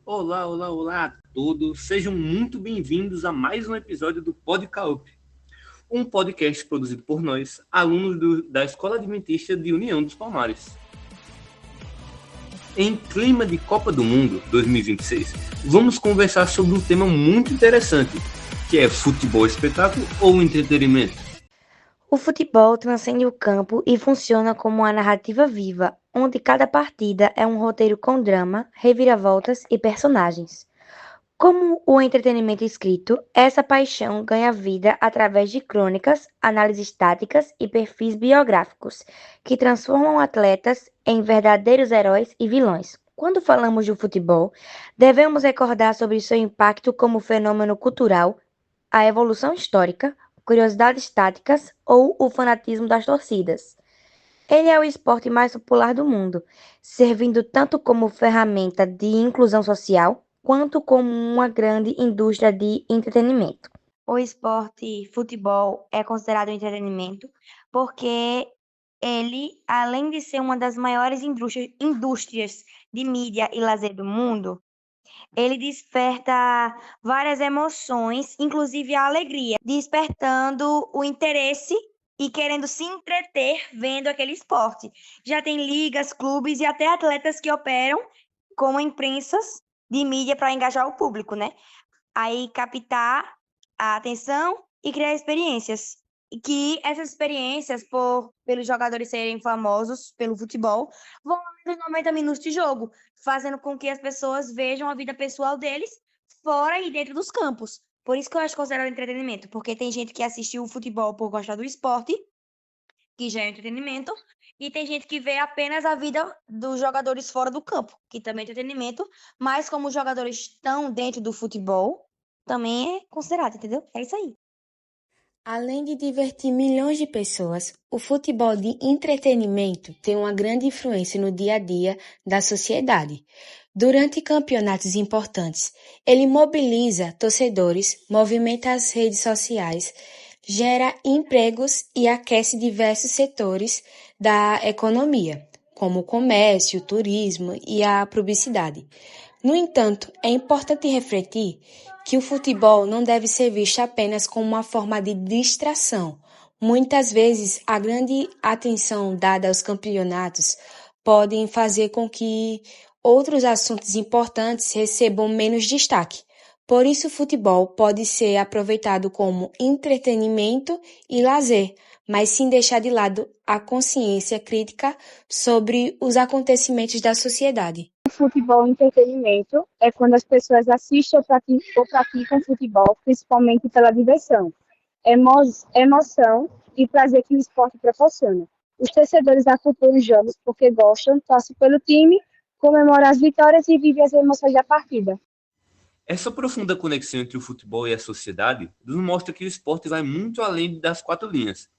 Olá, olá, olá a todos. Sejam muito bem-vindos a mais um episódio do Podcaup, um podcast produzido por nós, alunos da Escola Adventista de União dos Palmares. Em clima de Copa do Mundo 2026, vamos conversar sobre um tema muito interessante, que é futebol espetáculo ou entretenimento. O futebol transcende o campo e funciona como uma narrativa viva, onde cada partida é um roteiro com drama, reviravoltas e personagens. Como o entretenimento escrito, essa paixão ganha vida através de crônicas, análises táticas e perfis biográficos, que transformam atletas em verdadeiros heróis e vilões. Quando falamos do futebol, devemos recordar sobre seu impacto como fenômeno cultural, a evolução histórica, curiosidades táticas ou o fanatismo das torcidas. Ele é o esporte mais popular do mundo, servindo tanto como ferramenta de inclusão social quanto como uma grande indústria de entretenimento. O esporte futebol é considerado entretenimento porque ele, além de ser uma das maiores indústrias de mídia e lazer do mundo, ele desperta várias emoções, inclusive a alegria, despertando o interesse e querendo se entreter vendo aquele esporte. Já tem ligas, clubes e até atletas que operam como imprensas de mídia para engajar o público, né? Aí captar a atenção e criar experiências. E que essas experiências, pelos jogadores serem famosos pelo futebol, vão além dos 90 minutos de jogo, fazendo com que as pessoas vejam a vida pessoal deles fora e dentro dos campos. Por isso que eu acho considerado entretenimento, porque tem gente que assiste o futebol por gostar do esporte, que já é entretenimento, e tem gente que vê apenas a vida dos jogadores fora do campo, que também é entretenimento, mas como os jogadores estão dentro do futebol, também é considerado, entendeu? É isso aí. Além de divertir milhões de pessoas, o futebol de entretenimento tem uma grande influência no dia a dia da sociedade. Durante campeonatos importantes, ele mobiliza torcedores, movimenta as redes sociais, gera empregos e aquece diversos setores da economia, como o comércio, o turismo e a publicidade. No entanto, é importante refletir que o futebol não deve ser visto apenas como uma forma de distração. Muitas vezes, a grande atenção dada aos campeonatos podem fazer com que outros assuntos importantes recebam menos destaque. Por isso, o futebol pode ser aproveitado como entretenimento e lazer, mas sem deixar de lado a consciência crítica sobre os acontecimentos da sociedade. Futebol entretenimento é quando as pessoas assistem ou praticam futebol, principalmente pela diversão, emoção e prazer que o esporte proporciona. Os torcedores acompanham os jogos porque gostam, torcem pelo time, comemoram as vitórias e vivem as emoções da partida. Essa profunda conexão entre o futebol e a sociedade nos mostra que o esporte vai muito além das quatro linhas,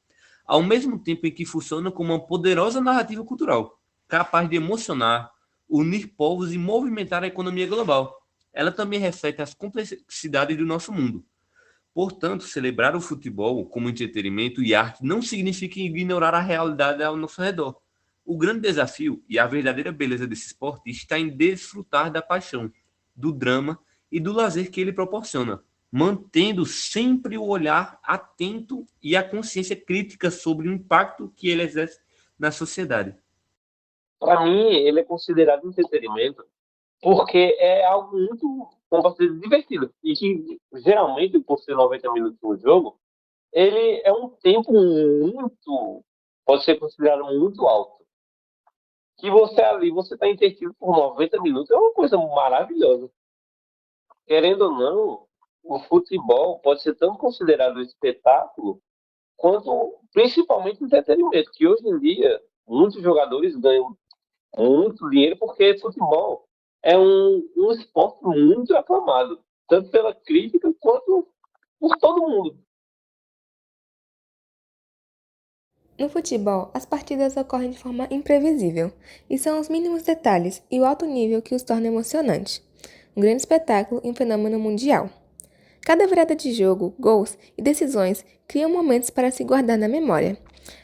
ao mesmo tempo em que funciona como uma poderosa narrativa cultural, capaz de emocionar, unir povos e movimentar a economia global. Ela também reflete as complexidades do nosso mundo. Portanto, celebrar o futebol como entretenimento e arte não significa ignorar a realidade ao nosso redor. O grande desafio e a verdadeira beleza desse esporte está em desfrutar da paixão, do drama e do lazer que ele proporciona, mantendo sempre o olhar atento e a consciência crítica sobre o impacto que ele exerce na sociedade. Para mim, ele é considerado entretenimento porque é algo muito, como posso dizer, divertido. E que, geralmente, por ser 90 minutos no jogo, ele é um tempo muito, pode ser considerado muito alto. Que você ali, você está entretido por 90 minutos, é uma coisa maravilhosa. Querendo ou não, o futebol pode ser tanto considerado um espetáculo, quanto principalmente entretenimento, que hoje em dia muitos jogadores ganham muito dinheiro porque futebol é um esporte muito aclamado, tanto pela crítica quanto por todo mundo. No futebol, as partidas ocorrem de forma imprevisível, e são os mínimos detalhes e o alto nível que os torna emocionantes. Um grande espetáculo e um fenômeno mundial. Cada virada de jogo, gols e decisões criam momentos para se guardar na memória,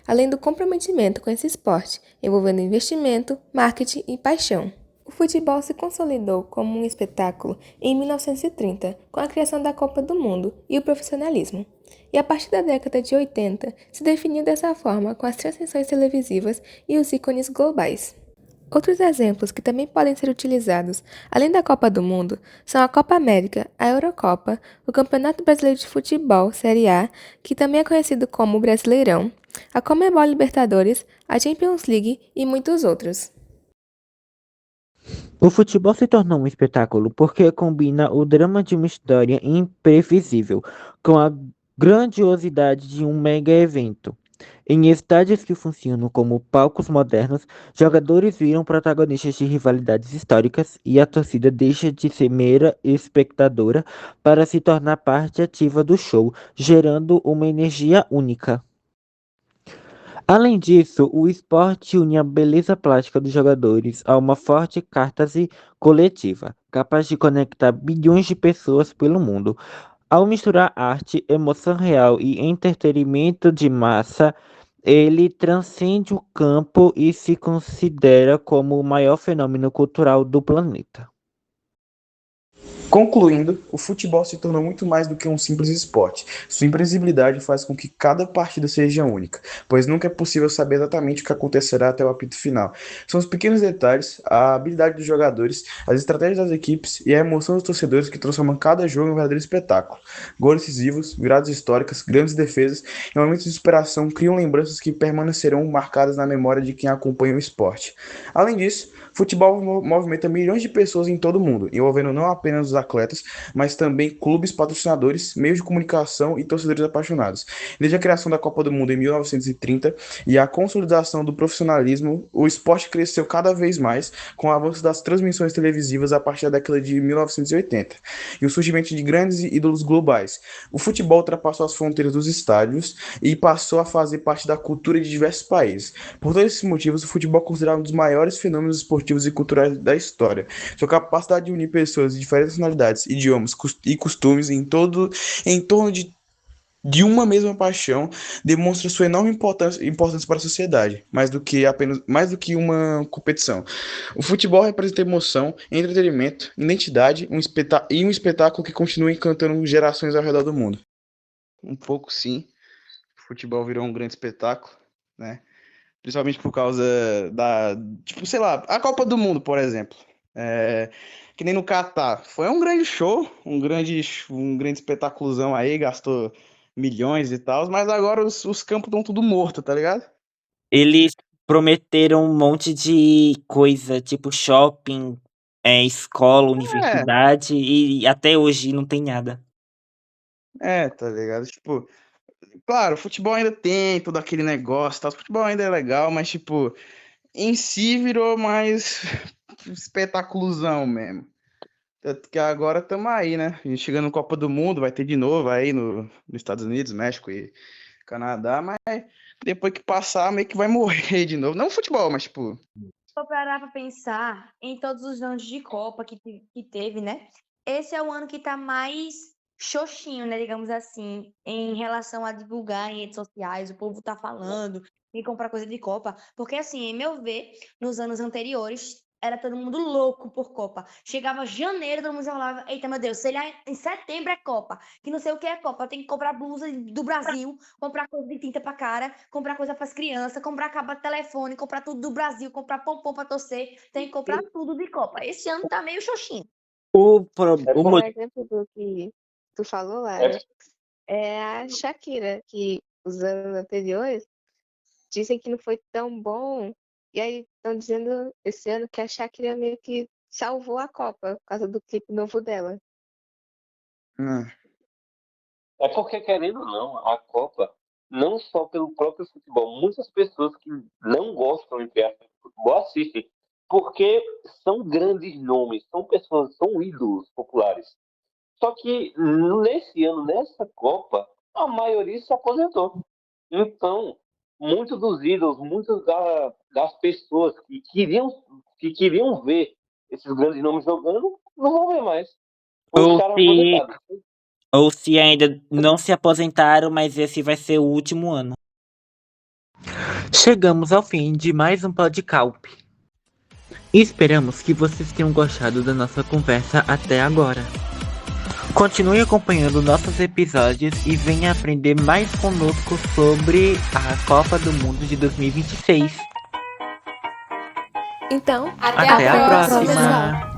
além do comprometimento com esse esporte, envolvendo investimento, marketing e paixão. O O futebol se consolidou como um espetáculo em 1930, com a criação da Copa do Mundo e o profissionalismo. E a partir da década de 80, se definiu dessa forma com as transmissões televisivas e os ícones globais. Outros exemplos que também podem ser utilizados, além da Copa do Mundo, são a Copa América, a Eurocopa, o Campeonato Brasileiro de Futebol, Série A, que também é conhecido como Brasileirão, a Conmebol Libertadores, a Champions League e muitos outros. O futebol se tornou um espetáculo porque combina o drama de uma história imprevisível com a grandiosidade de um mega evento. Em estádios que funcionam como palcos modernos, jogadores viram protagonistas de rivalidades históricas e a torcida deixa de ser mera espectadora para se tornar parte ativa do show, gerando uma energia única. Além disso, o esporte une a beleza plástica dos jogadores a uma forte catarse coletiva, capaz de conectar bilhões de pessoas pelo mundo. Ao misturar arte, emoção real e entretenimento de massa, ele transcende o campo e se considera como o maior fenômeno cultural do planeta. Concluindo, o futebol se tornou muito mais do que um simples esporte. Sua imprevisibilidade faz com que cada partida seja única, pois nunca é possível saber exatamente o que acontecerá até o apito final. São os pequenos detalhes, a habilidade dos jogadores, as estratégias das equipes e a emoção dos torcedores que transformam cada jogo em um verdadeiro espetáculo. Gols decisivos, viradas históricas, grandes defesas e momentos de superação criam lembranças que permanecerão marcadas na memória de quem acompanha o esporte. Além disso, futebol movimenta milhões de pessoas em todo o mundo, envolvendo não apenas os atletas, mas também clubes, patrocinadores, meios de comunicação e torcedores apaixonados. Desde a criação da Copa do Mundo em 1930 e a consolidação do profissionalismo, o esporte cresceu cada vez mais com o avanço das transmissões televisivas a partir da década de 1980 e o surgimento de grandes ídolos globais. O futebol ultrapassou as fronteiras dos estádios e passou a fazer parte da cultura de diversos países. Por todos esses motivos, o futebol é considerado um dos maiores fenômenos esportivos e culturais da história. Sua capacidade de unir pessoas de diferentes nacionalidades, idiomas e costumes em torno de uma mesma paixão demonstra sua enorme importância para a sociedade, mais do que uma competição. O futebol representa emoção, entretenimento, identidade e um espetáculo que continua encantando gerações ao redor do mundo. Um pouco sim, o futebol virou um grande espetáculo, né? Principalmente por causa tipo, sei lá, a Copa do Mundo, por exemplo. Que nem no Catar. Foi um grande show, um grande espetáculozão aí, gastou milhões e tal, mas agora os campos estão tudo morto, tá ligado? Eles prometeram um monte de coisa, tipo shopping, escola, universidade, e até hoje não tem nada. Tá ligado? Tipo, claro, o futebol ainda tem todo aquele negócio, tá? O futebol ainda é legal, mas, tipo, em si virou mais espetáculozão mesmo. Tanto que agora estamos aí, né? A gente chegando na Copa do Mundo, vai ter de novo aí nos Estados Unidos, México e Canadá, mas depois que passar, meio que vai morrer de novo. Não o futebol, mas, tipo... Se eu parar pra pensar em todos os anos de Copa que teve, né? Esse é o ano que tá mais xoxinho, né? Digamos assim, em relação a divulgar em redes sociais, o povo tá falando e comprar coisa de Copa. Porque, assim, em meu ver, nos anos anteriores, era todo mundo louco por Copa. Chegava janeiro, todo mundo já falava, eita, meu Deus, em setembro é Copa, que não sei o que é Copa, tem que comprar blusa do Brasil, comprar coisa de tinta pra cara, comprar coisa pras crianças, comprar cabo de telefone, comprar tudo do Brasil, comprar pompom pra torcer, tem que comprar tudo de Copa. Esse ano tá meio xoxinho. O Um exemplo do que tu falou, Lara, é a Shakira, que os anos anteriores dizem que não foi tão bom. E aí estão dizendo esse ano que a Shakira meio que salvou a Copa por causa do clipe novo dela. É porque, querendo ou não, a Copa, não só pelo próprio futebol, muitas pessoas que não gostam entre aspas, de futebol assistem, porque são grandes nomes, são pessoas, são ídolos populares. Só que nesse ano, nessa Copa, a maioria se aposentou. Então, muitos dos ídolos, muitas das pessoas que queriam ver esses grandes nomes jogando, não vão ver mais. Os caras aposentados. Ou se ainda não se aposentaram, mas esse vai ser o último ano. Chegamos ao fim de mais um Podcalp. Esperamos que vocês tenham gostado da nossa conversa até agora. Continue acompanhando nossos episódios e venha aprender mais conosco sobre a Copa do Mundo de 2026. Então, Até a próxima! pessoal!